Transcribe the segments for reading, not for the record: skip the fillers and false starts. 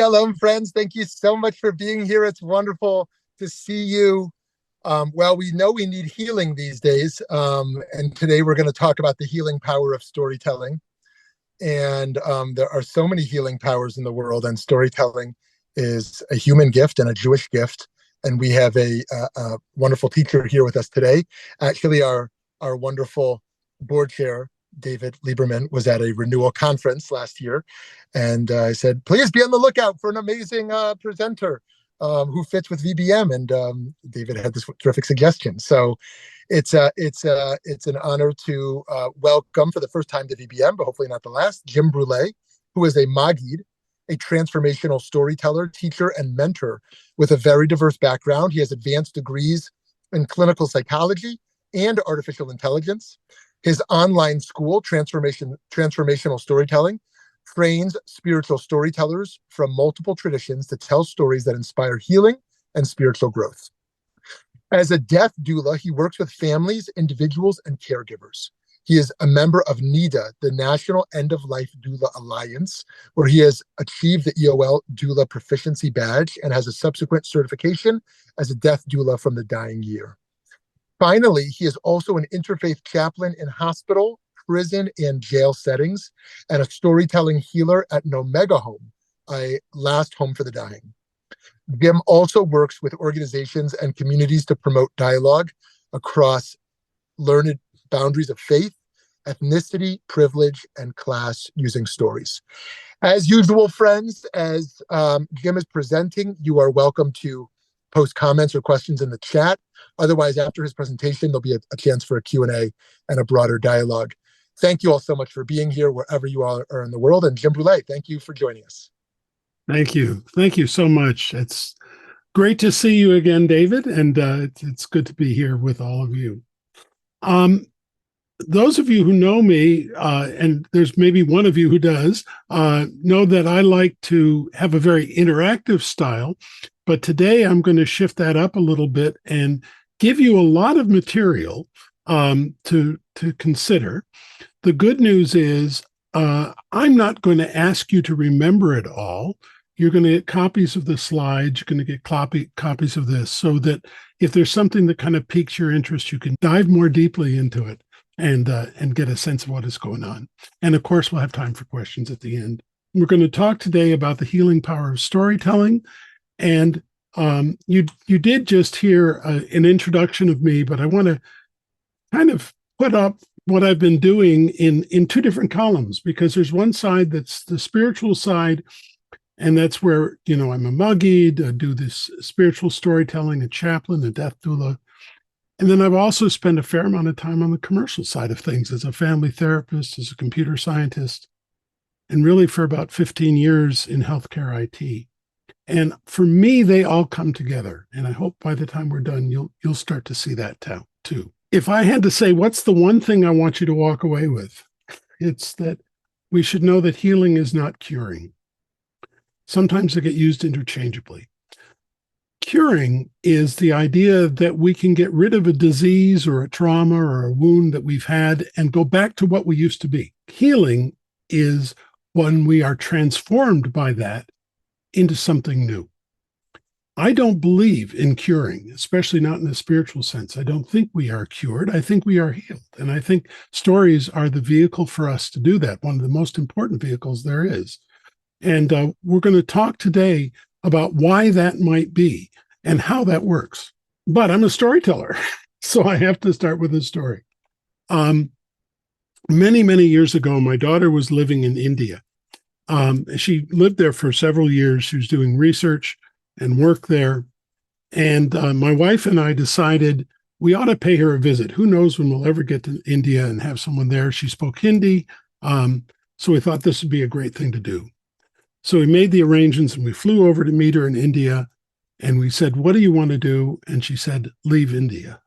Hello, friends. Thank you so much for being here. It's wonderful to see you. Well, we know we need healing these days. And today we're going to talk about the healing power of storytelling. And there are so many healing powers in the world, and storytelling is a human gift and a Jewish gift. And we have a wonderful teacher here with us today. Actually, our wonderful board chair, David Lieberman, was at a renewal conference last year. And I said, please be on the lookout for an amazing presenter who fits with VBM. And David had this terrific suggestion. So it's an honor to welcome for the first time to VBM, but hopefully not the last, Jim Brulé, who is a Maggid, a transformational storyteller, teacher, and mentor with a very diverse background. He has advanced degrees in clinical psychology and artificial intelligence. His online school, Transformational Storytelling, trains spiritual storytellers from multiple traditions to tell stories that inspire healing and spiritual growth. As a death doula, he works with families, individuals, and caregivers. He is a member of NEDA, the National End-of-Life Doula Alliance, where he has achieved the EOL Doula Proficiency badge and has a subsequent certification as a death doula from the dying year. Finally, he is also an interfaith chaplain in hospital, prison, and jail settings, and a storytelling healer at Omega Home, a last home for the dying. Jim also works with organizations and communities to promote dialogue across learned boundaries of faith, ethnicity, privilege, and class using stories. As usual, friends, as Jim is presenting, you are welcome to post comments or questions in the chat. Otherwise, after his presentation, there'll be a chance for a Q&A and a broader dialogue. Thank you all so much for being here wherever you all are in the world. And Jim Brulé, thank you for joining us. Thank you. Thank you so much. It's great to see you again, David, and it's good to be here with all of you. Those of you who know me, and there's maybe one of you who does, know that I like to have a very interactive style, but today I'm going to shift that up a little bit and give you a lot of material to consider. The good news is I'm not going to ask you to remember it all. You're going to get copies of the slides. You're going to get copies of this so that if there's something that kind of piques your interest, you can dive more deeply into it and get a sense of what is going on. And of course, we'll have time for questions at the end. We're going to talk today about the healing power of storytelling. And you did just hear an introduction of me, but I want to kind of put up what I've been doing in two different columns, because there's one side that's the spiritual side, and that's where, you know, I'm a Maggid, I do this spiritual storytelling, a chaplain, a death doula. And then I've also spent a fair amount of time on the commercial side of things as a family therapist, as a computer scientist, and really for about 15 years in healthcare IT. And for me, they all come together. And I hope by the time we're done, you'll start to see that too. If I had to say, what's the one thing I want you to walk away with? It's that we should know that healing is not curing. Sometimes they get used interchangeably. Curing is the idea that we can get rid of a disease or a trauma or a wound that we've had and go back to what we used to be. Healing is when we are transformed by that into something new. I don't believe in curing, especially not in a spiritual sense. I don't think we are cured. I think we are healed. And I think stories are the vehicle for us to do that, one of the most important vehicles there is. And we're going to talk today about why that might be and how that works. But I'm a storyteller, so I have to start with a story. Many, many years ago, my daughter was living in India. She lived there for several years. She was doing research and work there. And my wife and I decided we ought to pay her a visit. Who knows when we'll ever get to India and have someone there. She spoke Hindi. So we thought this would be a great thing to do. So we made the arrangements and we flew over to meet her in India. And we said, what do you want to do? And she said, leave India.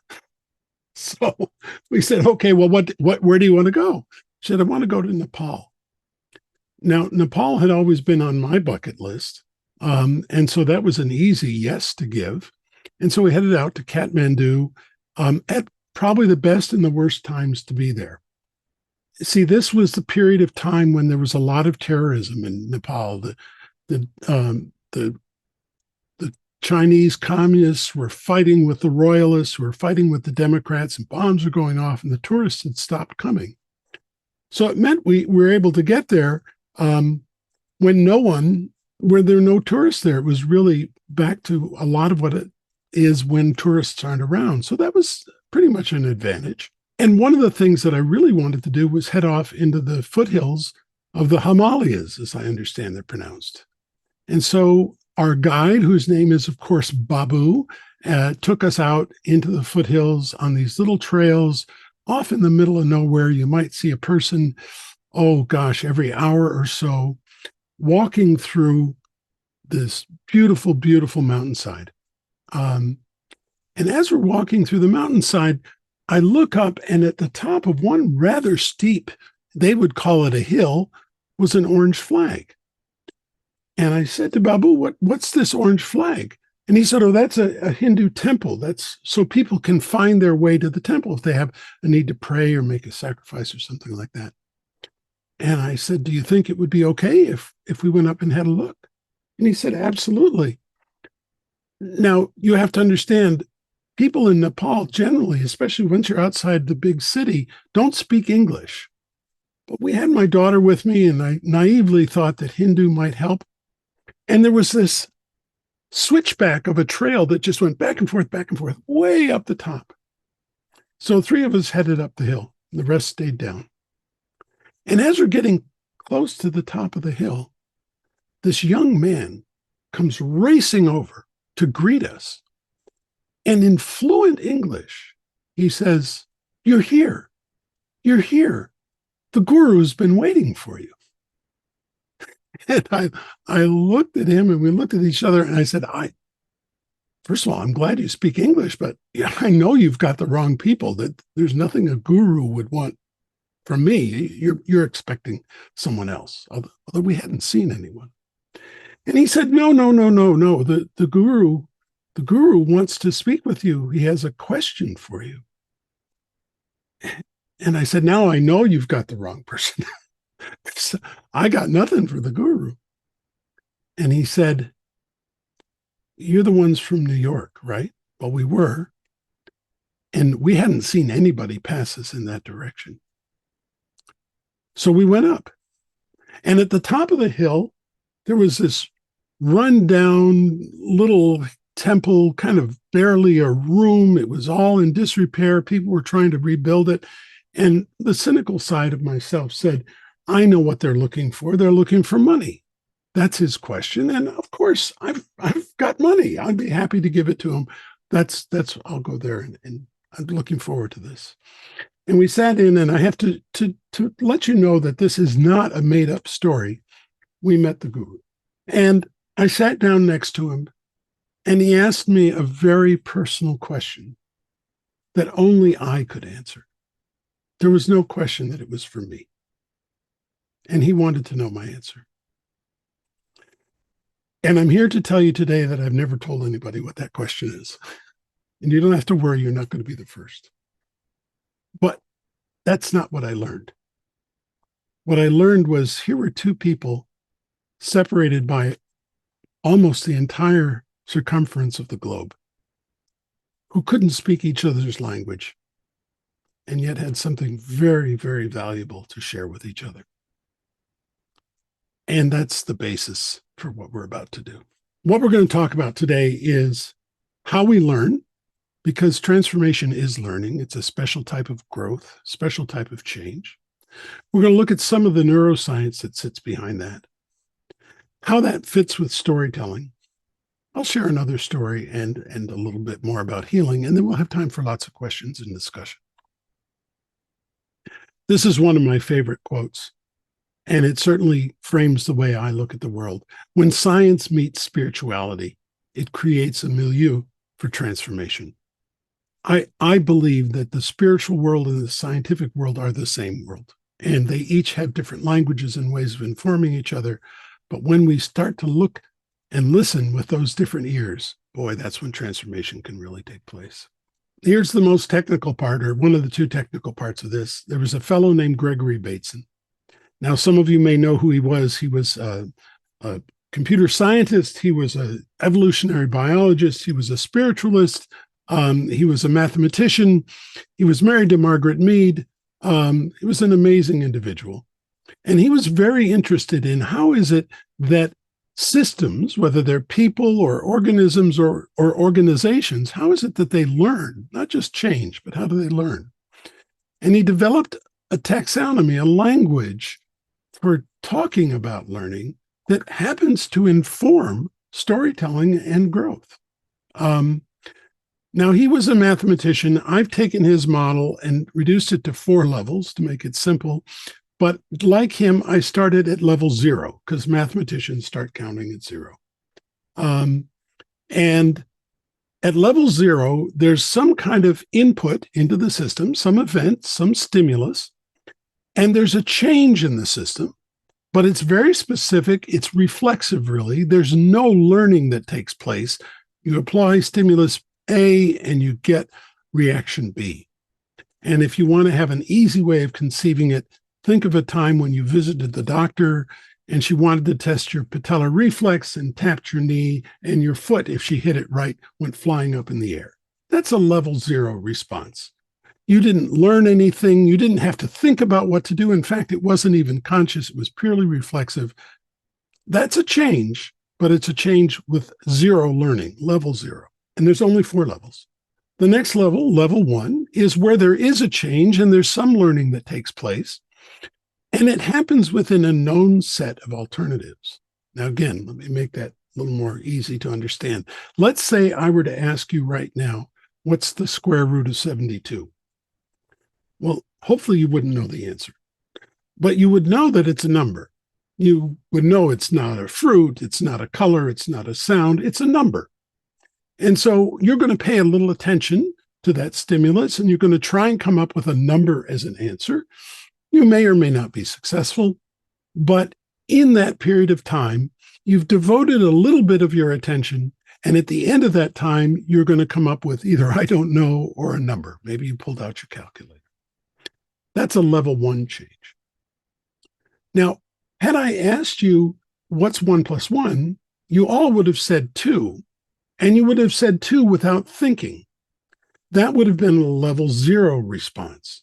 So we said, okay, well, where do you want to go? She said, I want to go to Nepal. Now, Nepal had always been on my bucket list. And so that was an easy yes to give. And so we headed out to Kathmandu at probably the best and the worst times to be there. See, this was the period of time when there was a lot of terrorism in Nepal. the Chinese communists were fighting with the royalists, who were fighting with the Democrats, and bombs were going off, and the tourists had stopped coming. So it meant we were able to get there when there were no tourists there. It was really back to a lot of what it is when tourists aren't around. So that was pretty much an advantage. And one of the things that I really wanted to do was head off into the foothills of the Himalayas, as I understand they're pronounced. And so our guide, whose name is, of course, Babu, took us out into the foothills on these little trails, off in the middle of nowhere. You might see a person, oh gosh, every hour or so, walking through this beautiful, beautiful mountainside. And as we're walking through the mountainside, I look up, and at the top of one rather steep, they would call it a hill, was an orange flag. And I said to Babu, what's this orange flag? And he said, oh, that's a Hindu temple. That's so people can find their way to the temple if they have a need to pray or make a sacrifice or something like that. And I said, do you think it would be okay if we went up and had a look? And he said, absolutely. Now, you have to understand, people in Nepal generally, especially once you're outside the big city, don't speak English. But we had my daughter with me, and I naively thought that Hindu might help. And there was this switchback of a trail that just went back and forth, way up the top. So 3 of us headed up the hill, and the rest stayed down. And as we're getting close to the top of the hill, this young man comes racing over to greet us. And in fluent English, he says, you're here. You're here. The guru's been waiting for you. And I looked at him, and we looked at each other, and I said, first of all, I'm glad you speak English, but I know you've got the wrong people. That there's nothing a guru would want from me. You're expecting someone else, although we hadn't seen anyone. And he said, no. The guru wants to speak with you. He has a question for you. And I said, now I know you've got the wrong person. I got nothing for the guru. And he said, you're the ones from New York, right? Well, we were. And we hadn't seen anybody pass us in that direction. So we went up. And at the top of the hill, there was this rundown little temple, kind of barely a room. It was all in disrepair. People were trying to rebuild it. And the cynical side of myself said, I know what they're looking for. They're looking for money. That's his question. And of course, I've got money. I'd be happy to give it to him. I'll go there, and I'm looking forward to this. And we sat in, and I have to let you know that this is not a made up story. We met the guru, and I sat down next to him, and he asked me a very personal question that only I could answer. There was no question that it was for me. And he wanted to know my answer. And I'm here to tell you today that I've never told anybody what that question is. And you don't have to worry, you're not going to be the first. But that's not what I learned. What I learned was here were 2 people separated by almost the entire circumference of the globe who couldn't speak each other's language, and yet had something very, very valuable to share with each other. And that's the basis for what we're about to do. What we're going to talk about today is how we learn, because transformation is learning. It's a special type of growth, special type of change. We're going to look at some of the neuroscience that sits behind that, how that fits with storytelling. I'll share another story and a little bit more about healing, and then we'll have time for lots of questions and discussion. This is one of my favorite quotes, and it certainly frames the way I look at the world. When science meets spirituality, it creates a milieu for transformation. I believe that the spiritual world and the scientific world are the same world, and they each have different languages and ways of informing each other. But when we start to look and listen with those different ears, boy, that's when transformation can really take place. Here's the most technical part, or one of the 2 technical parts of this. There was a fellow named Gregory Bateson. Now, some of you may know who he was. He was a computer scientist. He was an evolutionary biologist. He was a spiritualist. He was a mathematician. He was married to Margaret Mead. He was an amazing individual. And he was very interested in how is it that systems, whether they're people or organisms or organizations, how is it that they learn, not just change, but how do they learn? And he developed a taxonomy, a language for talking about learning that happens to inform storytelling and growth. Now, he was a mathematician. I've taken his model and reduced it to 4 levels to make it simple. But like him, I started at level 0 because mathematicians start counting at 0. And at level 0, there's some kind of input into the system, some event, some stimulus, and there's a change in the system, but it's very specific. It's reflexive, really. There's no learning that takes place. You apply stimulus A and you get reaction B. And if you want to have an easy way of conceiving it, think of a time when you visited the doctor and she wanted to test your patellar reflex and tapped your knee, and your foot, if she hit it right, went flying up in the air. That's a level 0 response. You didn't learn anything. You didn't have to think about what to do. In fact, it wasn't even conscious. It was purely reflexive. That's a change, but it's a change with 0 learning, level 0. And there's only 4 levels. The next level, level 1, is where there is a change and there's some learning that takes place. And it happens within a known set of alternatives. Now, again, let me make that a little more easy to understand. Let's say I were to ask you right now, what's the square root of 72? Well, hopefully you wouldn't know the answer, but you would know that it's a number. You would know it's not a fruit, it's not a color, it's not a sound, it's a number. And so you're going to pay a little attention to that stimulus, and you're going to try and come up with a number as an answer. You may or may not be successful, but in that period of time, you've devoted a little bit of your attention, and at the end of that time, you're going to come up with either I don't know or a number. Maybe you pulled out your calculator. That's a level 1 change. Now, had I asked you what's 1 plus 1, you all would have said 2, and you would have said 2 without thinking. That would have been a level 0 response.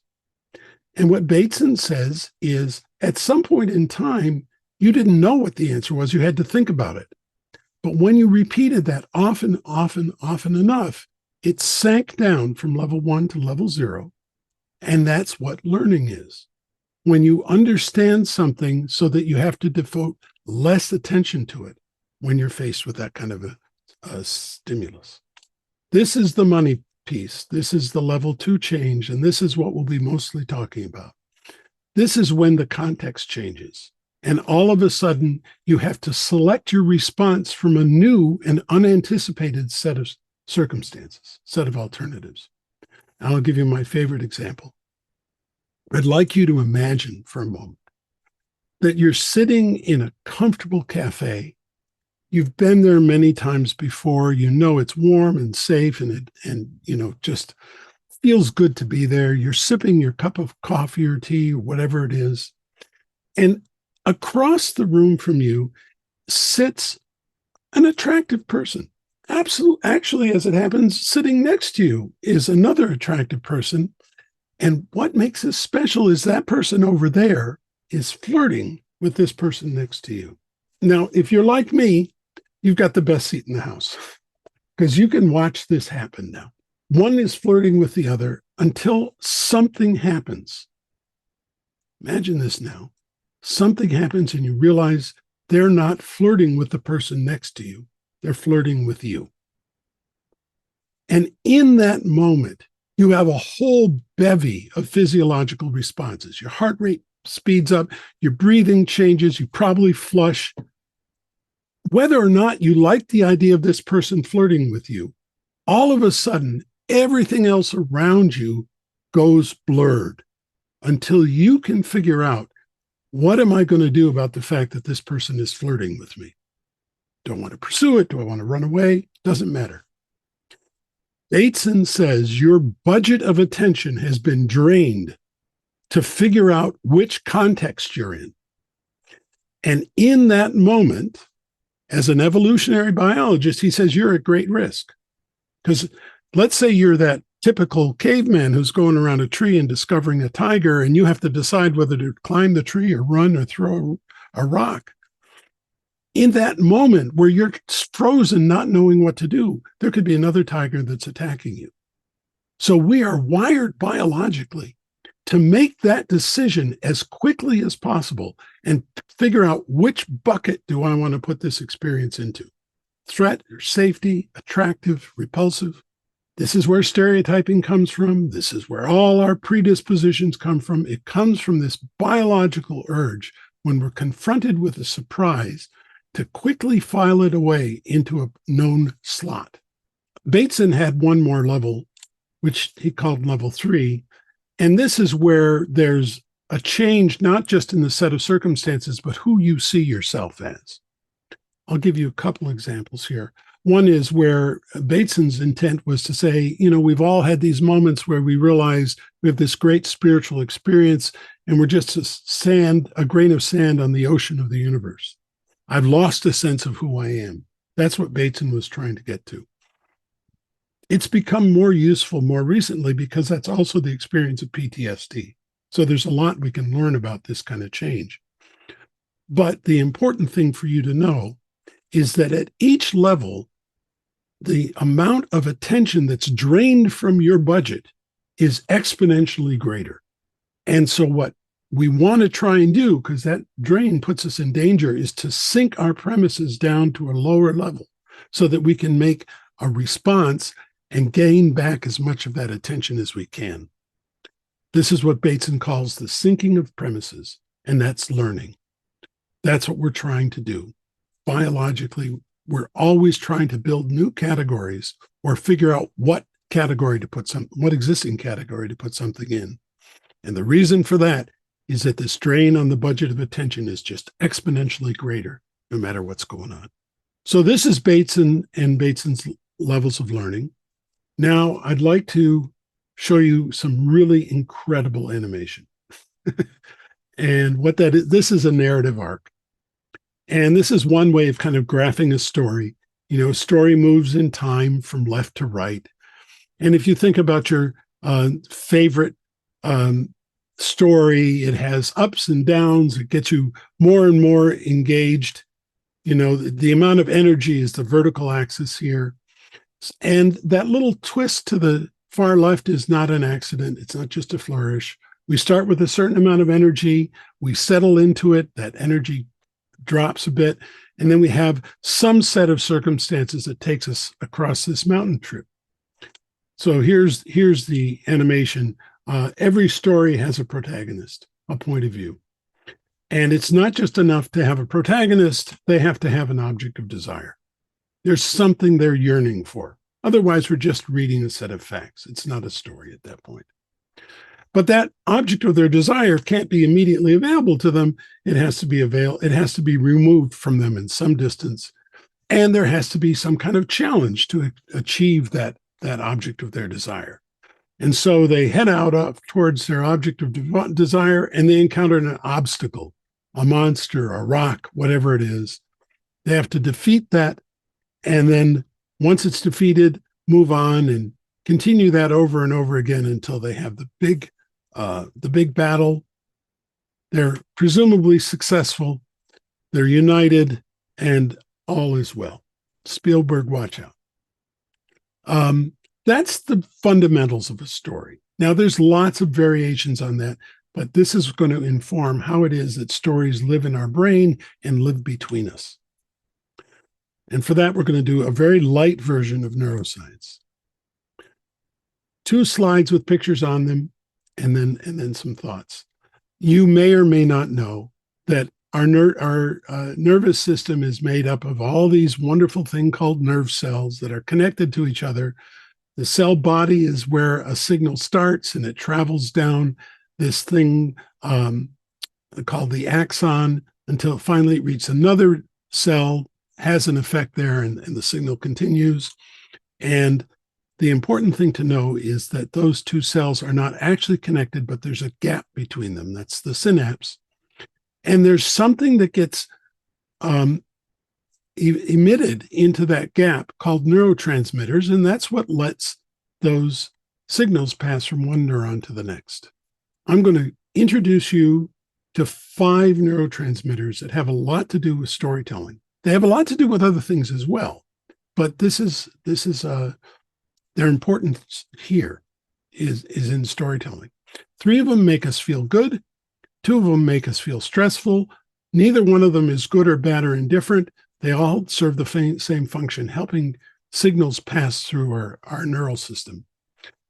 And what Bateson says is, at some point in time, you didn't know what the answer was. You had to think about it. But when you repeated that often enough, it sank down from level 1 to level 0. And that's what learning is. When you understand something so that you have to devote less attention to it when you're faced with that kind of a stimulus. This is the money piece. This is the level 2 change, and this is what we'll be mostly talking about. This is when the context changes, and all of a sudden you have to select your response from a new and unanticipated set of circumstances, set of alternatives. I'll give you my favorite example. I'd like you to imagine for a moment that you're sitting in a comfortable cafe. You've been there many times before. You know it's warm and safe, and just feels good to be there. You're sipping your cup of coffee or tea or whatever it is. And across the room from you sits an attractive person. Actually, as it happens, sitting next to you is another attractive person. And what makes this special is that person over there is flirting with this person next to you. Now, if you're like me, you've got the best seat in the house because you can watch this happen now. One is flirting with the other until something happens. Imagine this now. Something happens and you realize they're not flirting with the person next to you. They're flirting with you. And in that moment, you have a whole bevy of physiological responses. Your heart rate speeds up, your breathing changes, you probably flush. Whether or not you like the idea of this person flirting with you, all of a sudden, everything else around you goes blurred until you can figure out, what am I going to do about the fact that this person is flirting with me? Do I want to pursue it? Do I want to run away? Doesn't matter. Bateson says your budget of attention has been drained to figure out which context you're in. And in that moment, As an evolutionary biologist, he says you're at great risk. Because let's say you're that typical caveman who's going around a tree and discovering a tiger, and you have to decide whether to climb the tree or run or throw a rock. In that moment where you're frozen, not knowing what to do, there could be another tiger that's attacking you. So we are wired biologically to make that decision as quickly as possible and figure out which bucket do I want to put this experience into. Threat or safety, attractive, repulsive. This is where stereotyping comes from. This is where all our predispositions come from. It comes from this biological urge when we're confronted with a surprise to quickly file it away into a known slot. Bateson had one more level, which he called level 3. And this is where there's a change, not just in the set of circumstances, but who you see yourself as. I'll give you a couple examples here. One is where Bateson's intent was to say, we've all had these moments where we realize we have this great spiritual experience and we're just a grain of sand on the ocean of the universe. I've lost a sense of who I am. That's what Bateson was trying to get to. It's become more useful more recently because that's also the experience of PTSD. So there's a lot we can learn about this kind of change. But the important thing for you to know is that at each level, the amount of attention that's drained from your budget is exponentially greater. And so what we want to try and do, because that drain puts us in danger, is to sink our premises down to a lower level so that we can make a response and gain back as much of that attention as we can. This is what Bateson calls the sinking of premises, and that's learning. That's what we're trying to do. Biologically, we're always trying to build new categories or figure out what existing category to put something in. And the reason for that is that the strain on the budget of attention is just exponentially greater, no matter what's going on. So this is Bateson and Bateson's levels of learning. Now, I'd like to show you some really incredible animation. And what that is, this is a narrative arc. And this is one way of kind of graphing a story. A story moves in time from left to right. And if you think about your favorite story, it has ups and downs. It gets you more and more engaged. The amount of energy is the vertical axis here. And that little twist to the far left is not an accident. It's not just a flourish. We start with a certain amount of energy. We settle into it. That energy drops a bit. And then we have some set of circumstances that takes us across this mountain trip. So here's the animation. Every story has a protagonist, a point of view. And it's not just enough to have a protagonist. They have to have an object of desire. There's something they're yearning for. Otherwise, we're just reading a set of facts. It's not a story at that point. But that object of their desire can't be immediately available to them. It has to be removed from them in some distance. And there has to be some kind of challenge to achieve that object of their desire. And so they head out towards their object of desire, and they encounter an obstacle, a monster, a rock, whatever it is. They have to defeat that. And then once it's defeated, move on and continue that over and over again until they have the big battle. They're presumably successful. They're united, and all is well. Spielberg, watch out. That's the fundamentals of a story. Now, there's lots of variations on that, but this is going to inform how it is that stories live in our brain and live between us. And for that, we're going to do a very light version of neuroscience. 2 slides with pictures on them, and then some thoughts. You may or may not know that our nervous system is made up of all these wonderful things called nerve cells that are connected to each other. The cell body is where a signal starts, and it travels down this thing called the axon until it finally reaches another cell, has an effect there, and the signal continues. And the important thing to know is that those 2 cells are not actually connected, but there's a gap between them. That's the synapse. And there's something that gets emitted into that gap called neurotransmitters, and that's what lets those signals pass from one neuron to the next. I'm going to introduce you to 5 neurotransmitters that have a lot to do with storytelling. They have a lot to do with other things as well, but this is their importance here is in storytelling. 3 of them make us feel good. 2 of them make us feel stressful. Neither one of them is good or bad or indifferent. They all serve the same function, helping signals pass through our neural system.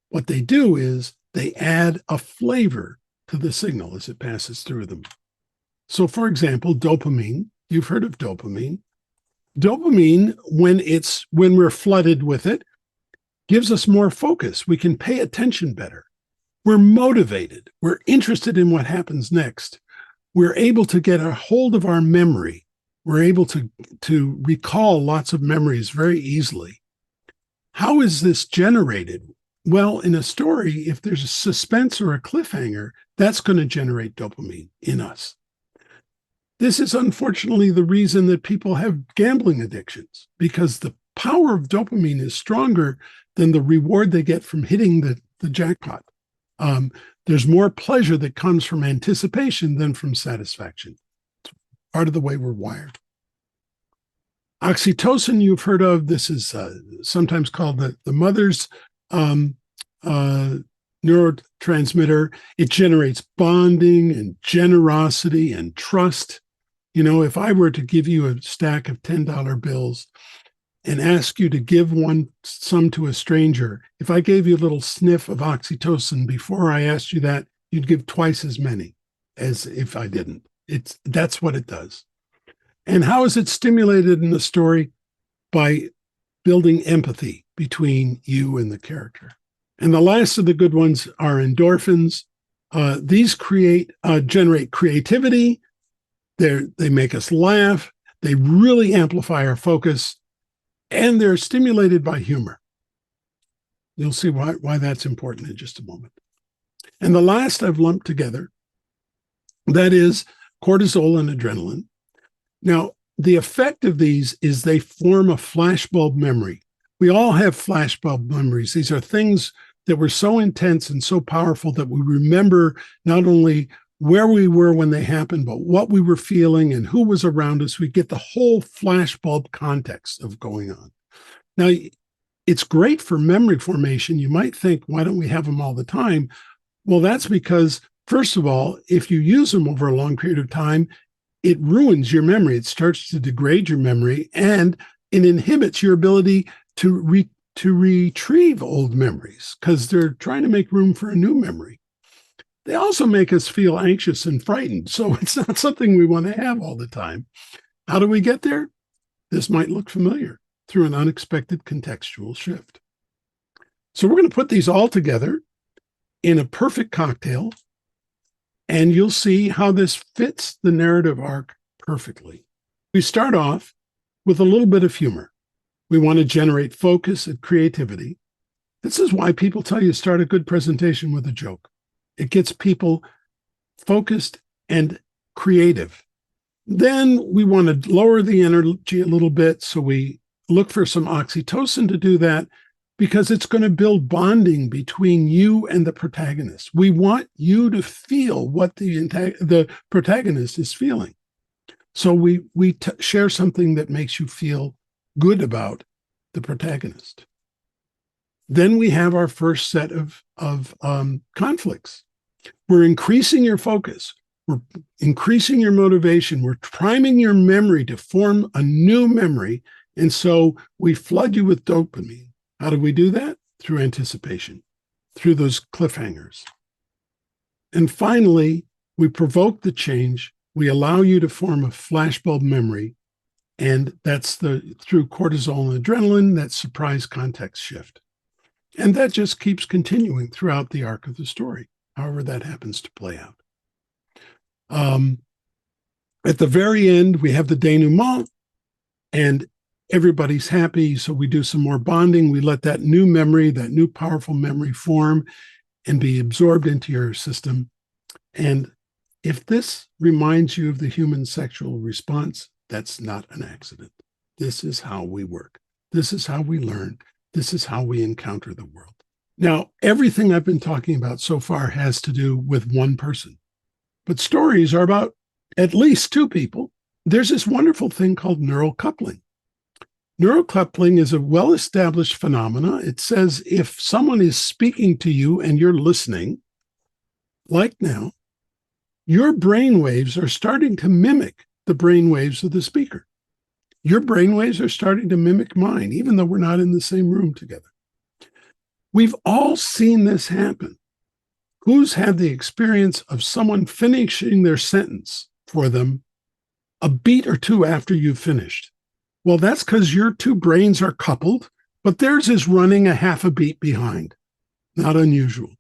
What they do is they add a flavor to the signal as it passes through them. So, for example, dopamine. You've heard of dopamine. Dopamine, when we're flooded with it, gives us more focus. We can pay attention better. We're motivated. We're interested in what happens next. We're able to get a hold of our memory. We're able to recall lots of memories very easily. How is this generated? Well, in a story, if there's a suspense or a cliffhanger, that's going to generate dopamine in us. This is unfortunately the reason that people have gambling addictions, because the power of dopamine is stronger than the reward they get from hitting the jackpot. There's more pleasure that comes from anticipation than from satisfaction. It's part of the way we're wired. Oxytocin, you've heard of. This is sometimes called the mother's neurotransmitter. It generates bonding and generosity and trust. You know, if I were to give you a stack of $10 bills and ask you to give some to a stranger, if I gave you a little sniff of oxytocin before I asked you that, you'd give twice as many as if I didn't. That's what it does. And how is it stimulated in the story? By building empathy between you and the character. And the last of the good ones are endorphins. These generate creativity. They make us laugh. They really amplify our focus, and they're stimulated by humor. You'll see why that's important in just a moment. And the last I've lumped together, that is cortisol and adrenaline. Now, the effect of these is they form a flashbulb memory. We all have flashbulb memories. These are things that were so intense and so powerful that we remember not only where we were when they happened, but what we were feeling and who was around us. We get the whole flashbulb context of going on. Now, it's great for memory formation. You might think, why don't we have them all the time? Well, that's because, first of all, if you use them over a long period of time, it ruins your memory. It starts to degrade your memory, and it inhibits your ability to retrieve old memories because they're trying to make room for a new memory. They also make us feel anxious and frightened, so it's not something we want to have all the time. How do we get there? This might look familiar, through an unexpected contextual shift. So we're going to put these all together in a perfect cocktail, and you'll see how this fits the narrative arc perfectly. We start off with a little bit of humor. We want to generate focus and creativity. This is why people tell you start a good presentation with a joke. It gets people focused and creative. Then we want to lower the energy a little bit, so we look for some oxytocin to do that, because it's going to build bonding between you and the protagonist. We want you to feel what the protagonist is feeling. So we share something that makes you feel good about the protagonist. Then we have our first set of conflicts. We're increasing your focus. We're increasing your motivation. We're priming your memory to form a new memory. And so we flood you with dopamine. How do we do that? Through anticipation, through those cliffhangers. And finally, we provoke the change. We allow you to form a flashbulb memory. And that's through cortisol and adrenaline, that surprise context shift. And that just keeps continuing throughout the arc of the story, however that happens to play out. At the very end, we have the denouement, and everybody's happy, so we do some more bonding. We let that new memory, that new powerful memory form and be absorbed into your system. And if this reminds you of the human sexual response, that's not an accident. This is how we work. This is how we learn. This is how we encounter the world. Now, everything I've been talking about so far has to do with one person, but stories are about at least two people. There's this wonderful thing called neural coupling. Neural coupling is a well-established phenomenon. It says if someone is speaking to you and you're listening, like now, your brain waves are starting to mimic the brain waves of the speaker. Your brain waves are starting to mimic mine, even though we're not in the same room together. We've all seen this happen. Who's had the experience of someone finishing their sentence for them a beat or two after you've finished? Well, that's because your two brains are coupled, but theirs is running a half a beat behind. Not unusual.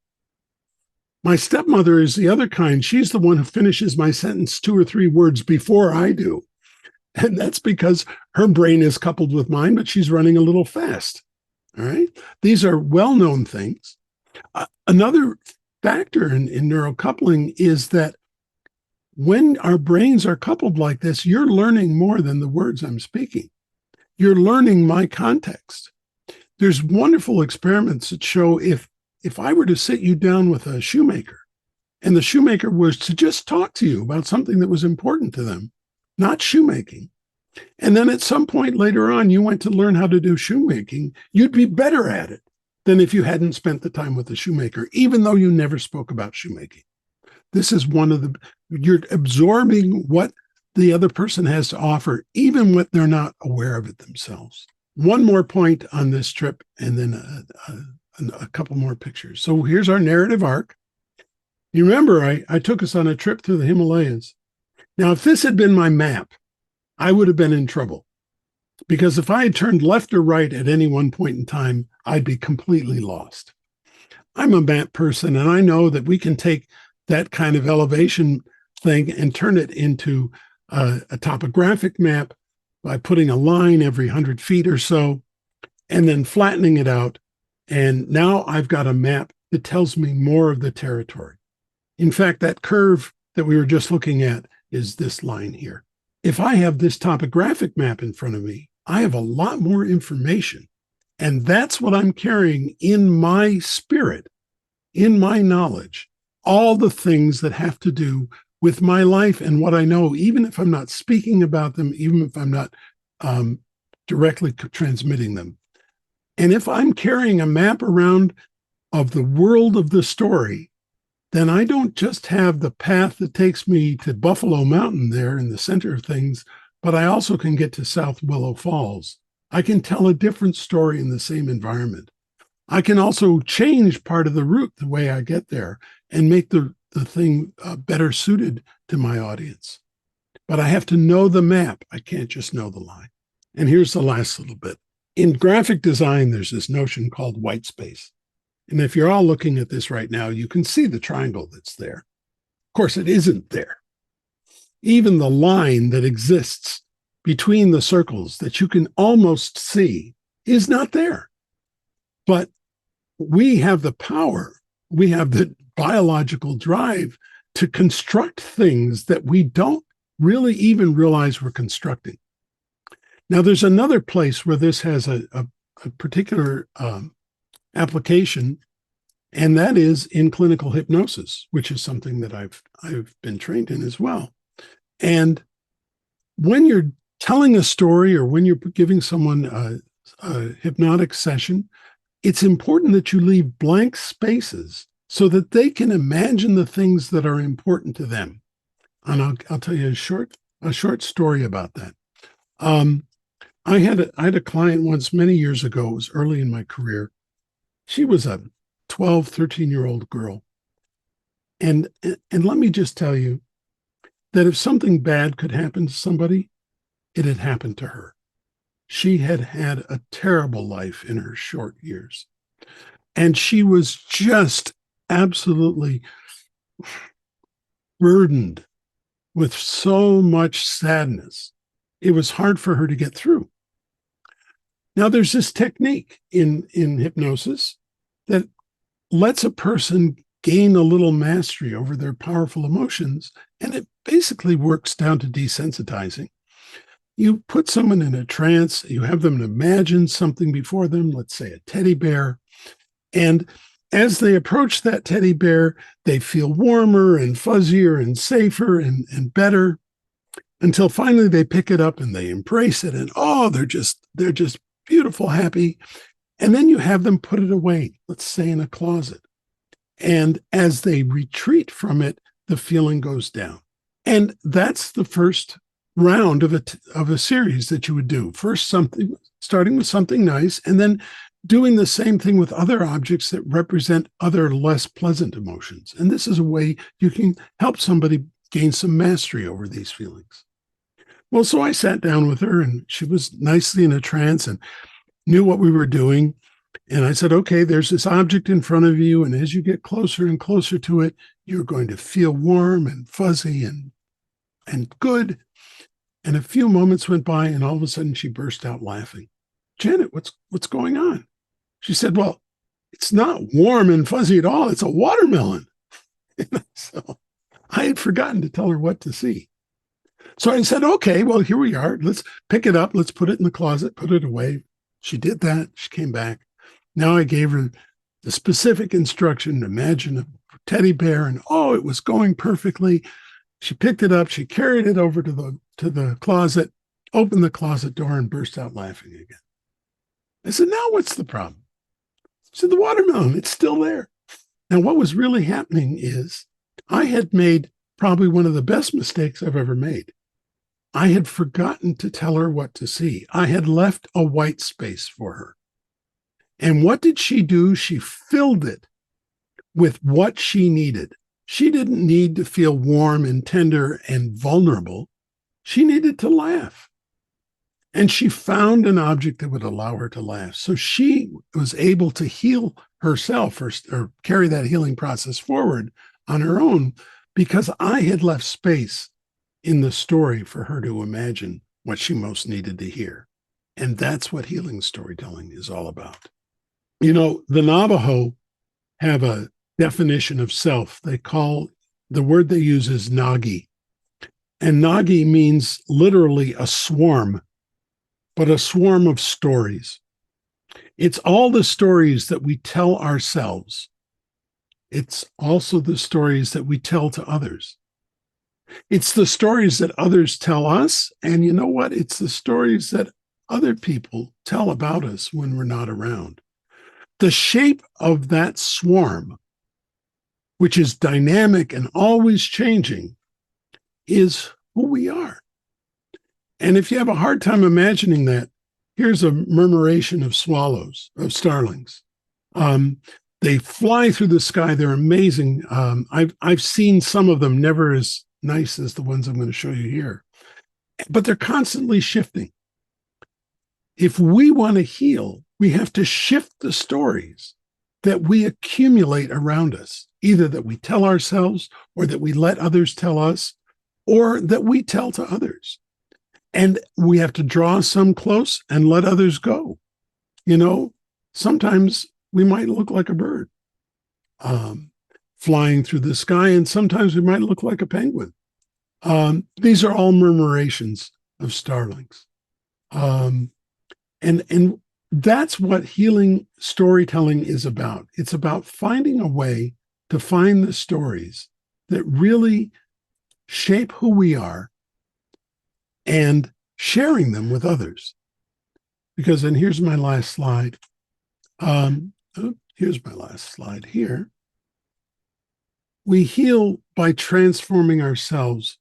My stepmother is the other kind. She's the one who finishes my sentence 2 or 3 words before I do. And that's because her brain is coupled with mine, but she's running a little fast. All right. These are well-known things. Another factor in neural coupling is that when our brains are coupled like this, you're learning more than the words I'm speaking. You're learning my context. There's wonderful experiments that show if I were to sit you down with a shoemaker and the shoemaker was to just talk to you about something that was important to them, not shoemaking, and then at some point later on you went to learn how to do shoemaking, you'd be better at it than if you hadn't spent the time with the shoemaker, even though you never spoke about shoemaking. This is you're absorbing what the other person has to offer, even when they're not aware of it themselves. One more point on this trip, and then a couple more pictures. So here's our narrative arc. You remember I took us on a trip through the Himalayas. Now, if this had been my map, I would have been in trouble, because if I had turned left or right at any one point in time, I'd be completely lost. I'm a map person, and I know that we can take that kind of elevation thing and turn it into a topographic map by putting a line every 100 feet or so, and then flattening it out. And now I've got a map that tells me more of the territory. In fact, that curve that we were just looking at is this line here. If I have this topographic map in front of me, I have a lot more information. And that's what I'm carrying in my spirit, in my knowledge, all the things that have to do with my life and what I know, even if I'm not speaking about them, even if I'm not directly transmitting them. And if I'm carrying a map around of the world of the story, then I don't just have the path that takes me to Buffalo Mountain there in the center of things, but I also can get to South Willow Falls. I can tell a different story in the same environment. I can also change part of the route the way I get there and make the thing better suited to my audience. But I have to know the map. I can't just know the line. And here's the last little bit. In graphic design, there's this notion called white space. And if you're all looking at this right now, you can see the triangle that's there. Of course, it isn't there. Even the line that exists between the circles that you can almost see is not there. But we have the power, we have the biological drive to construct things that we don't really even realize we're constructing. Now, there's another place where this has a particular application, and that is in clinical hypnosis, which is something that I've been trained in as well. And when you're telling a story or when you're giving someone a hypnotic session, it's important that you leave blank spaces so that they can imagine the things that are important to them. And I'll tell you a short story about that. I had a client once many years ago. It was early in my career. She was a 12, 13-year-old girl. And let me just tell you that if something bad could happen to somebody, it had happened to her. She had had a terrible life in her short years. And she was just absolutely burdened with so much sadness. It was hard for her to get through. Now, there's this technique in hypnosis that lets a person gain a little mastery over their powerful emotions, and it basically works down to desensitizing. you put someone in a trance, you have them imagine something before them, let's say a teddy bear. And as they approach that teddy bear, they feel warmer and fuzzier and safer and better until finally they pick it up and they embrace it. And they're just beautiful, happy. And then you have them put it away, let's say in a closet. And as they retreat from it, the feeling goes down. And that's the first round of a series that you would do. First, starting with something nice, and then doing the same thing with other objects that represent other less pleasant emotions. And this is a way you can help somebody gain some mastery over these feelings. Well, so I sat down with her, and she was nicely in a trance and knew what we were doing. And I said, okay, there's this object in front of you. And as you get closer and closer to it, you're going to feel warm and fuzzy and good. And a few moments went by, and all of a sudden she burst out laughing. Janet, what's going on? She said, well, it's not warm and fuzzy at all. It's a watermelon. So I had forgotten to tell her what to see. So I said, okay, well, here we are. Let's pick it up. Let's put it in the closet, put it away. She did that. She came back. Now I gave her the specific instruction to imagine a teddy bear, and it was going perfectly. She picked it up. She carried it over to the closet, opened the closet door, and burst out laughing again. I said, now what's the problem? She said, the watermelon, it's still there. Now, what was really happening is I had made probably one of the best mistakes I've ever made. I had forgotten to tell her what to see. I had left a white space for her. And what did she do? She filled it with what she needed. She didn't need to feel warm and tender and vulnerable. She needed to laugh. And she found an object that would allow her to laugh. So she was able to heal herself or carry that healing process forward on her own because I had left space in the story for her to imagine what she most needed to hear. And that's what healing storytelling is all about. You know, the Navajo have a definition of self. They call the word they use is Nagi. And Nagi means literally a swarm, but a swarm of stories. It's all the stories that we tell ourselves. It's also the stories that we tell to others. It's the stories that others tell us. And you know what? It's the stories that other people tell about us when we're not around. The shape of that swarm, which is dynamic and always changing, is who we are. And if you have a hard time imagining that, here's a murmuration of swallows, of starlings. They fly through the sky. They're amazing. I've seen some of them, never as nice as the ones I'm going to show you here, but they're constantly shifting. If we want to heal, we have to shift the stories that we accumulate around us, either that we tell ourselves or that we let others tell us or that we tell to others. And we have to draw some close and let others go. You know, sometimes we might look like a bird flying through the sky, and sometimes we might look like a penguin. These are all murmurations of starlings. And that's what healing storytelling is about. It's about finding a way to find the stories that really shape who we are and sharing them with others. Because, and here's my last slide. Here's my last slide here. We heal by transforming ourselves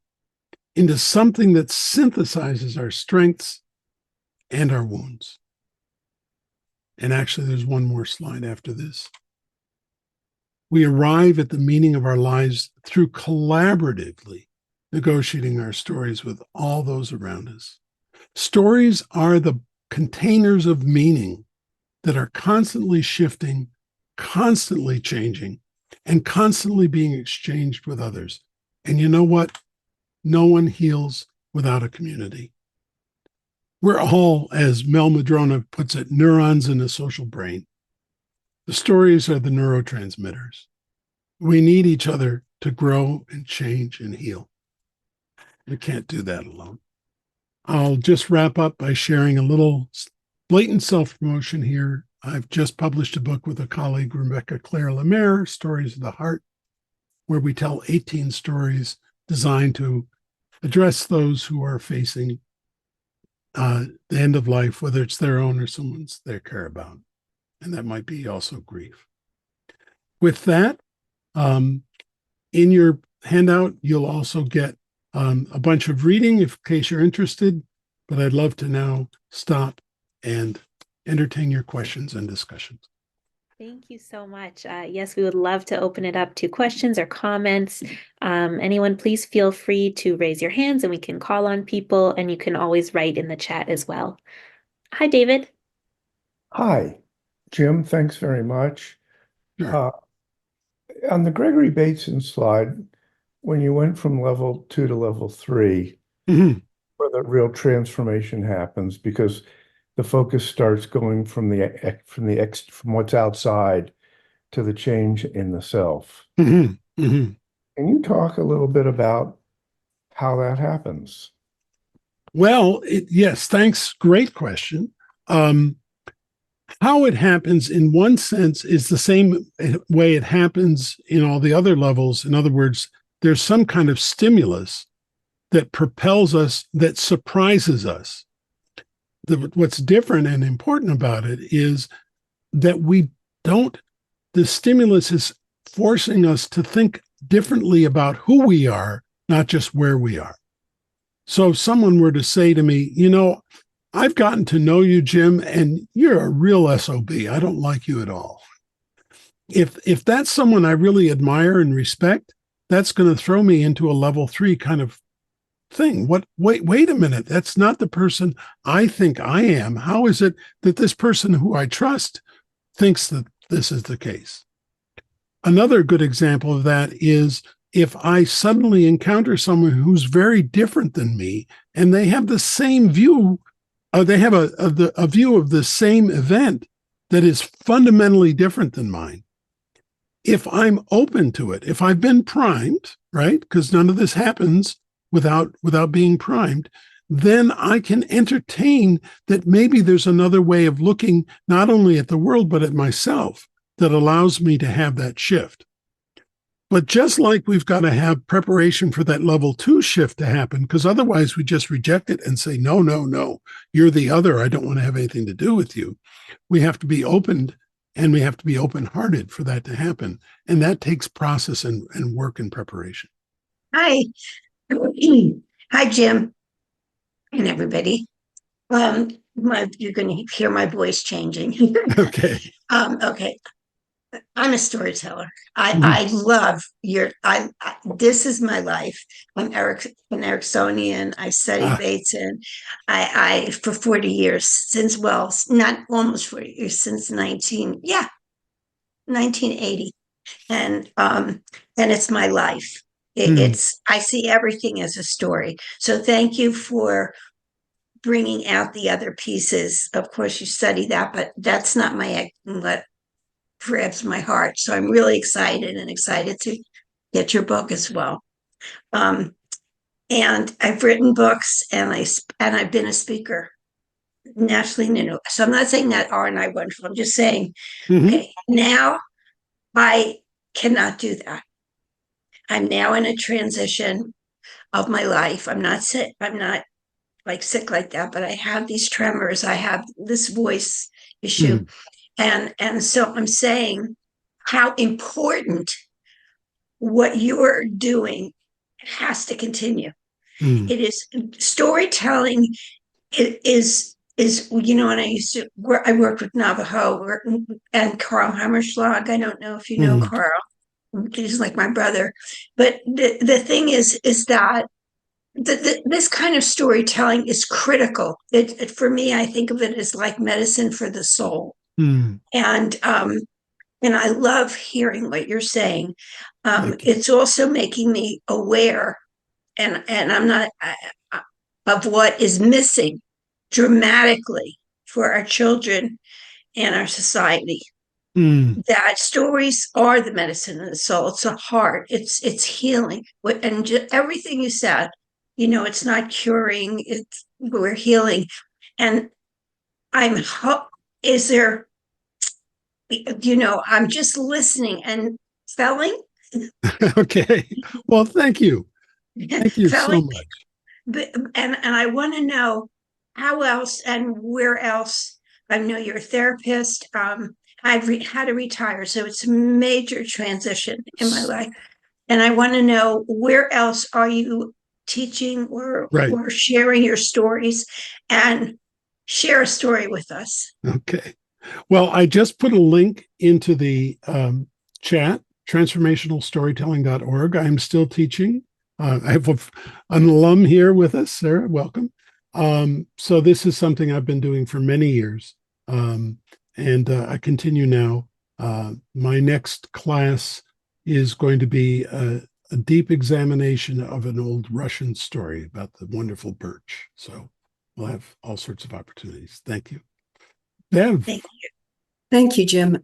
into something that synthesizes our strengths and our wounds. And actually, there's one more slide after this. We arrive at the meaning of our lives through collaboratively negotiating our stories with all those around us. Stories are the containers of meaning that are constantly shifting, constantly changing, and constantly being exchanged with others. And you know what? No one heals without a community. We're all, as Mel Madrona puts it, neurons in a social brain. The stories are the neurotransmitters. We need each other to grow and change and heal. We can't do that alone. I'll just wrap up by sharing a little blatant self-promotion here. I've just published a book with a colleague, Rebecca Claire Lemaire, Stories of the Heart, where we tell 18 stories designed to address those who are facing the end of life, whether it's their own or someone's they care about. And that might be also grief. With that, in your handout, you'll also get a bunch of reading in case you're interested, but I'd love to now stop and entertain your questions and discussions. Thank you so much. Yes, we would love to open it up to questions or comments. Anyone, please feel free to raise your hands and we can call on people, and you can always write in the chat as well. Hi, David. Hi, Jim. Thanks very much. Sure. On the Gregory Bateson slide, when you went from level 2 to level 3, Mhm. where the real transformation happens, because the focus starts going from what's outside to the change in the self. Mhm. Mhm. Can you talk a little bit about how that happens? Well, yes, thanks. Great question. How it happens in one sense is the same way it happens in all the other levels. In other words, there's some kind of stimulus that propels us, that surprises us. What's different and important about it is that the stimulus is forcing us to think differently about who we are, not just where we are. So if someone were to say to me, I've gotten to know you, Jim, and you're a real SOB. I don't like you at all. If that's someone I really admire and respect, that's going to throw me into a level 3 kind of thing. Wait a minute. That's not the person I think I am. How is it that this person who I trust thinks that this is the case? Another good example of that is if I suddenly encounter someone who's very different than me and they have the same view, they have a view of the same event that is fundamentally different than mine. If I'm open to it, if I've been primed, right? Because none of this happens without being primed, then I can entertain that maybe there's another way of looking not only at the world, but at myself that allows me to have that shift. But just like we've got to have preparation for that level 2 shift to happen, because otherwise we just reject it and say, no, you're the other. I don't want to have anything to do with you. We have to be opened and we have to be open-hearted for that to happen. And that takes process and work and preparation. Hi. Hi, Jim and everybody. You're going to hear my voice changing. Okay. Okay. I'm a storyteller. I love this is my life. I'm an Ericksonian. I studied Bateson. I for 40 years not almost 40 years, since 1980. And it's my life. I see everything as a story. So thank you for bringing out the other pieces. Of course, you study that, but that's not what grabs my heart. So I'm really excited to get your book as well. And I've written books and I've been a speaker nationally. So I'm not saying that aren't I wonderful. I'm just saying, okay, now I cannot do that. I'm now in a transition of my life. I'm not sick. I'm not sick like that, but I have these tremors. I have this voice issue. And so I'm saying how important what you're doing has to continue. It is storytelling is and I worked with Navajo and Carl Hammerschlag. I don't know if you know Carl. He's like my brother. But the thing is that this kind of storytelling is critical. For me, I think of it as like medicine for the soul. And I love hearing what you're saying. It's also making me aware, and I'm not of what is missing dramatically for our children and our society. That stories are the medicine of the soul. It's a heart. It's healing. And everything you said, it's not curing. we're healing. And is there, I'm just listening and felling. Okay. Well, thank you. Thank you so Felling, much. and I want to know how else and where else. I know you're a therapist. I've had to retire, so it's a major transition in my life. And I want to know, where else are you teaching or sharing your stories? And share a story with us. Okay. Well, I just put a link into the chat, transformationalstorytelling.org. I'm still teaching. I have an alum here with us, Sarah. Welcome. So this is something I've been doing for many years. And I continue now. My next class is going to be a deep examination of an old Russian story about the wonderful birch. So we'll have all sorts of opportunities. Thank you. Bev. Thank you. Thank you, Jim.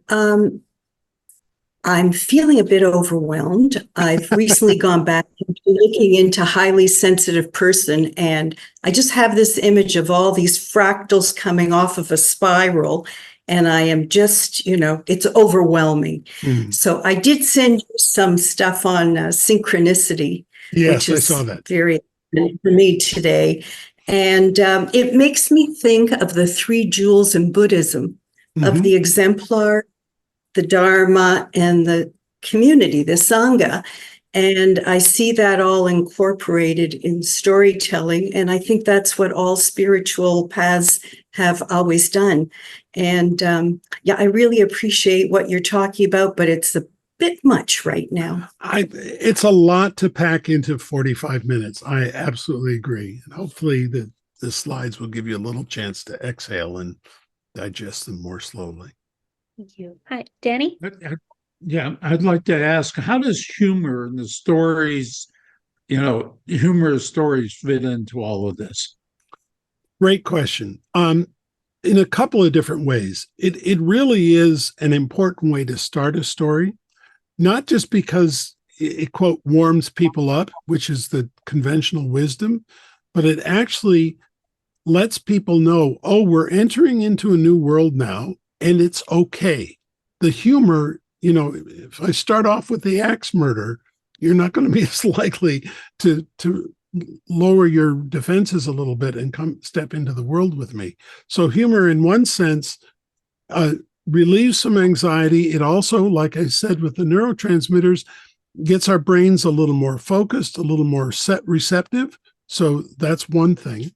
I'm feeling a bit overwhelmed. I've recently gone back into looking into highly sensitive person, and I just have this image of all these fractals coming off of a spiral, and I am just, it's overwhelming. So I did send you some stuff on synchronicity, yes, which I saw is that. very important for me today. And it makes me think of the 3 jewels in Buddhism, of the exemplar, the Dharma, and the community, the Sangha. And I see that all incorporated in storytelling. And I think that's what all spiritual paths have always done. And I really appreciate what you're talking about, but it's a bit much right now. It's a lot to pack into 45 minutes. I absolutely agree. And hopefully the slides will give you a little chance to exhale and digest them more slowly. Thank you. Hi, Danny. Yeah, I'd like to ask, how does humor and the stories, humorous stories fit into all of this? Great question. In a couple of different ways. It really is an important way to start a story, not just because it quote warms people up, which is the conventional wisdom, but it actually lets people know, oh, we're entering into a new world now, and it's okay. The humor, if I start off with the axe murder, you're not going to be as likely to lower your defenses a little bit and step into the world with me. So humor, in one sense, relieves some anxiety. It also, like I said, with the neurotransmitters, gets our brains a little more focused, a little more receptive. So that's one thing.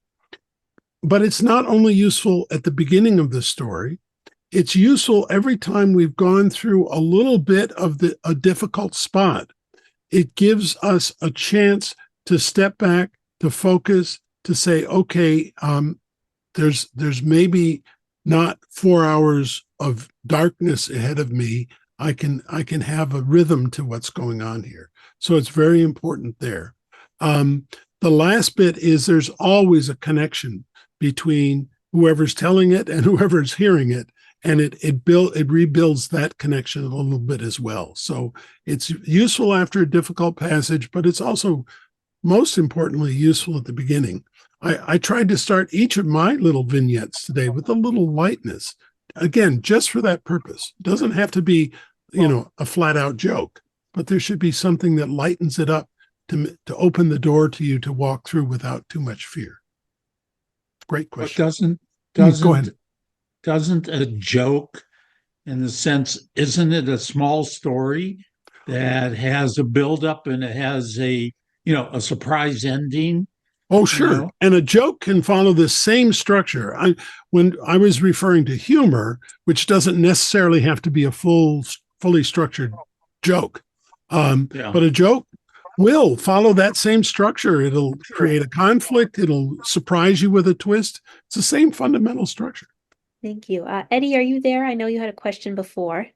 But it's not only useful at the beginning of the story, it's useful every time we've gone through a little bit of a difficult spot. It gives us a chance to step back, to focus, to say, okay, there's maybe not 4 hours of darkness ahead of me. I can have a rhythm to what's going on here. So it's very important there. The last bit is there's always a connection between whoever's telling it and whoever's hearing it. And it rebuilds that connection a little bit as well. So it's useful after a difficult passage, but it's also most importantly useful at the beginning. I tried to start each of my little vignettes today with a little lightness. Again, just for that purpose. It doesn't have to be, a flat out joke, but there should be something that lightens it up to open the door to you to walk through without too much fear. Great question. But go ahead. Doesn't a joke, in the sense, isn't it a small story that has a buildup and it has a surprise ending? Oh, sure. And a joke can follow the same structure. When I was referring to humor, which doesn't necessarily have to be a fully structured joke, but a joke will follow that same structure. It'll create a conflict. It'll surprise you with a twist. It's the same fundamental structure. Thank you. Eddie, are you there? I know you had a question before.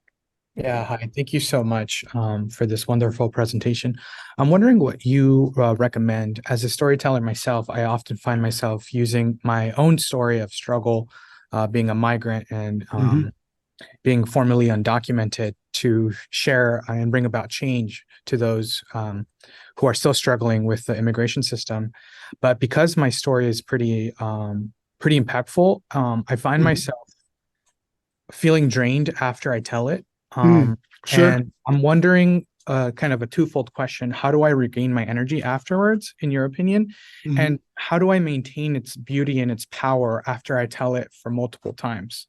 Yeah, hi. Thank you so much for this wonderful presentation. I'm wondering what you recommend. As a storyteller myself, I often find myself using my own story of struggle, being a migrant and being formerly undocumented, to share and bring about change to those who are still struggling with the immigration system. But because my story is pretty impactful, I find myself feeling drained after I tell it. Sure. And I'm wondering, kind of a twofold question: how do I regain my energy afterwards, in your opinion? And how do I maintain its beauty and its power after I tell it for multiple times?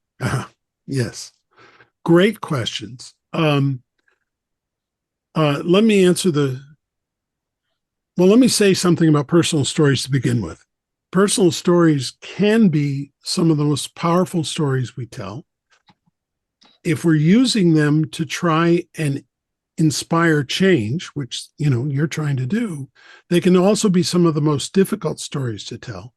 Yes. Great questions. Let me answer let me say something about personal stories to begin with. Personal stories can be some of the most powerful stories we tell. If we're using them to try and inspire change, which, you're trying to do, they can also be some of the most difficult stories to tell,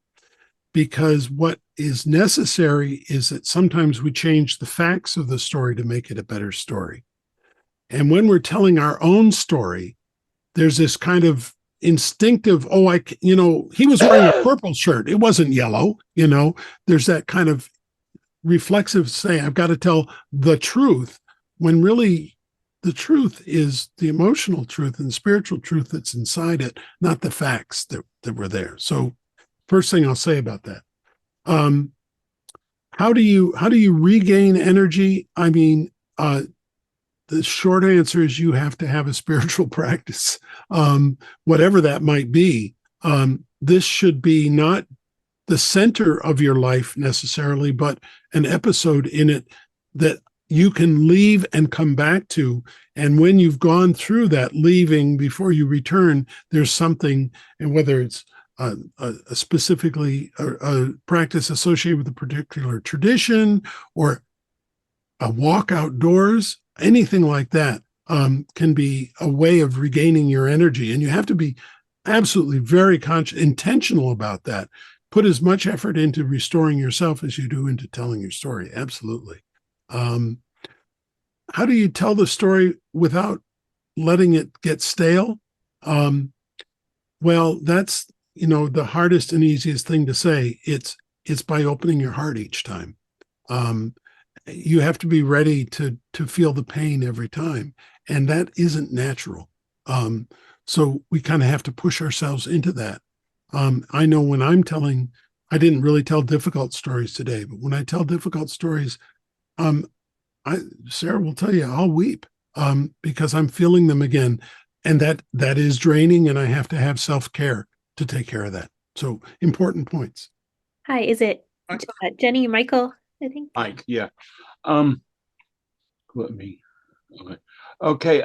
because what is necessary is that sometimes we change the facts of the story to make it a better story. And when we're telling our own story, there's this kind of instinctive, he was wearing a purple shirt, it wasn't yellow. There's that kind of reflexive say, I've got to tell the truth, when really the truth is the emotional truth and spiritual truth that's inside it, not the facts that were there. So first thing I'll say about that. How do you regain energy? I mean, the short answer is you have to have a spiritual practice, whatever that might be. This should be not the center of your life necessarily, but an episode in it that you can leave and come back to. And when you've gone through that leaving before you return, there's something, and whether it's specifically a practice associated with a particular tradition or a walk outdoors, anything like that can be a way of regaining your energy. And you have to be absolutely very intentional about that. Put as much effort into restoring yourself as you do into telling your story. Absolutely. How do you tell the story without letting it get stale? Well, that's, the hardest and easiest thing to say. It's by opening your heart each time. You have to be ready to feel the pain every time. And that isn't natural. So we kind of have to push ourselves into that. I know when I'm telling, I didn't really tell difficult stories today, but when I tell difficult stories, Sarah will tell you, I'll weep because I'm feeling them again. And that is draining, and I have to have self-care to take care of that. So important points. Hi, is it Jenny, Michael, I think? Mike, yeah. Let me, okay.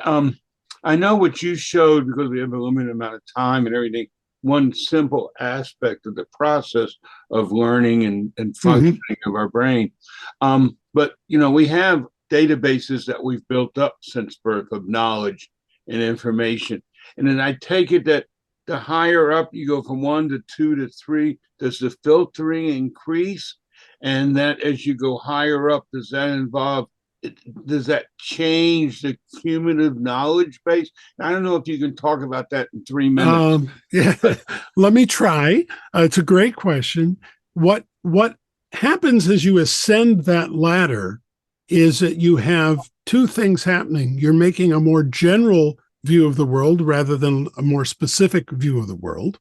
I know what you showed, because we have a limited amount of time and everything, one simple aspect of the process of learning and functioning of our brain. But, we have databases that we've built up since birth of knowledge and information. And then I take it that the higher up you go from 1 to 2 to 3, does the filtering increase? And that as you go higher up, does that change the cumulative knowledge base? I don't know if you can talk about that in 3 minutes. Yeah, let me try. It's a great question. What happens as you ascend that ladder is that you have two things happening. You're making a more general view of the world rather than a more specific view of the world.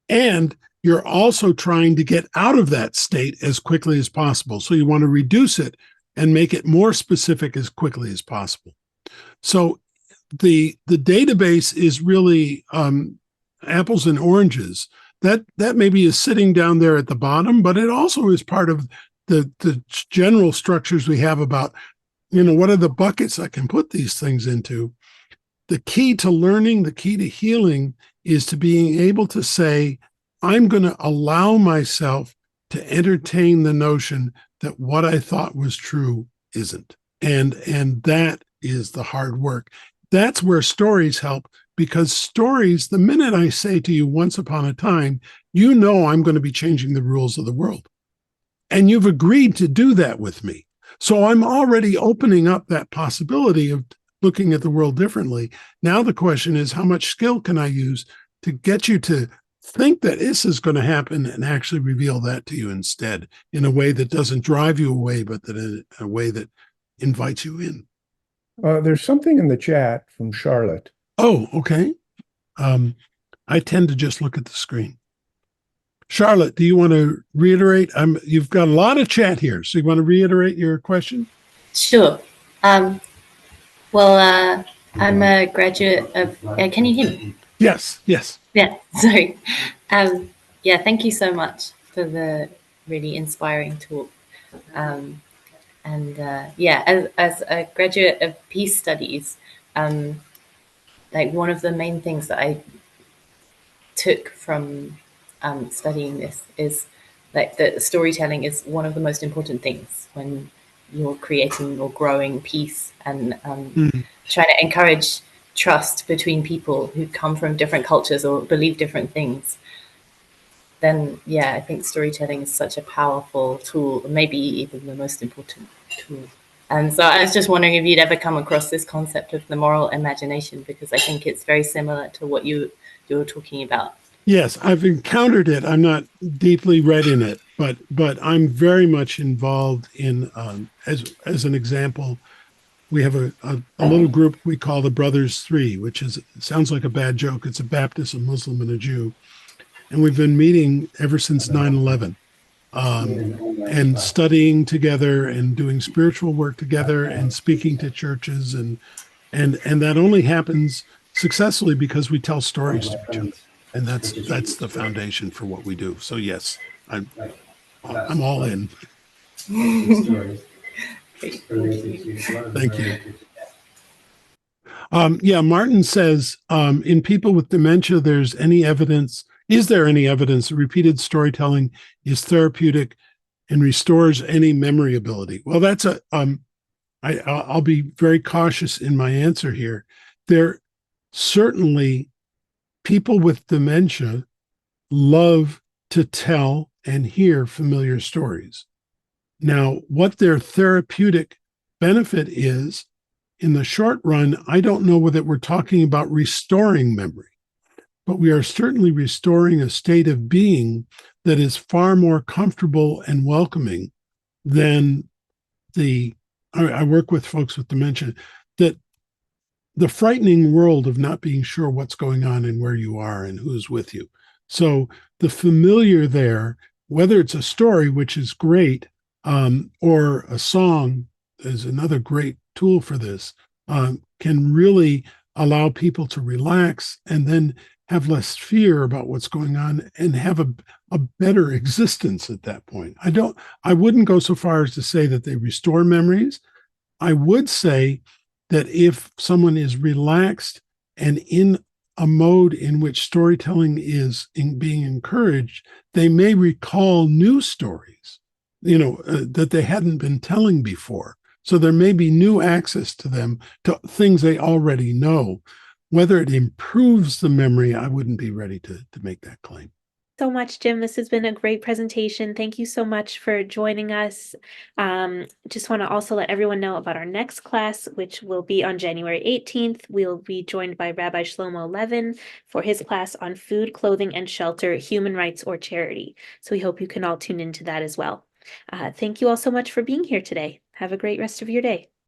And you're also trying to get out of that state as quickly as possible. So you want to reduce it and make it more specific as quickly as possible. So the database is really apples and oranges. That maybe is sitting down there at the bottom, but it also is part of the general structures we have about, what are the buckets I can put these things into. The key to learning, the key to healing is to being able to say, I'm going to allow myself to entertain the notion that what I thought was true isn't. And that is the hard work. That's where stories help, because stories, the minute I say to you once upon a time, I'm going to be changing the rules of the world. And you've agreed to do that with me. So I'm already opening up that possibility of looking at the world differently. Now the question is, how much skill can I use to get you to think that this is going to happen and actually reveal that to you instead, in a way that doesn't drive you away, but that in a way that invites you in. There's something in the chat from Charlotte. Oh, okay. I tend to just look at the screen. Charlotte, do you want to reiterate? You've got a lot of chat here, so you want to reiterate your question? Sure. Well, I'm a graduate of. Can you hear me? Yes. Yes. Yeah. Sorry. Yeah. Thank you so much for the really inspiring talk. Yeah, as a graduate of peace studies, like one of the main things that I took from studying this is like that storytelling is one of the most important things when you're creating or growing peace and trying to encourage trust between people who come from different cultures or believe different things. Then yeah, I think storytelling is such a powerful tool, maybe even the most important tool. And so I was just wondering if you'd ever come across this concept of the moral imagination, because I think it's very similar to what you were talking about. Yes, I've encountered it. I'm not deeply read in it, but I'm very much involved in, as an example, we have a little group we call the Brothers Three, which sounds like a bad joke. It's a Baptist, a Muslim, and a Jew. And we've been meeting ever since 9/11, and studying together and doing spiritual work together and speaking to churches. And that only happens successfully because we tell stories to each other. And that's the foundation for what we do. So yes, I'm all in. Thank you. Yeah, Martin says, in people with dementia, is there any evidence that repeated storytelling is therapeutic and restores any memory ability? Well, I'll be very cautious in my answer here. There certainly, people with dementia love to tell and hear familiar stories. Now, what their therapeutic benefit is, in the short run, I don't know whether we're talking about restoring memory, but we are certainly restoring a state of being that is far more comfortable and welcoming than I work with folks with dementia, that the frightening world of not being sure what's going on and where you are and who's with you. So the familiar there, whether it's a story, which is great, or a song is another great tool for this, can really allow people to relax and then have less fear about what's going on and have a better existence at that point. I wouldn't go so far as to say that they restore memories. I would say that if someone is relaxed and in a mode in which storytelling is being encouraged, they may recall new stories, that they hadn't been telling before. So there may be new access to them, to things they already know. Whether it improves the memory, I wouldn't be ready to make that claim. So much, Jim. This has been a great presentation. Thank you so much for joining us. Just want to also let everyone know about our next class, which will be on January 18th. We'll be joined by Rabbi Shlomo Levin for his class on food, clothing, and shelter, human rights, or charity. So we hope you can all tune into that as well. Thank you all so much for being here today. Have a great rest of your day.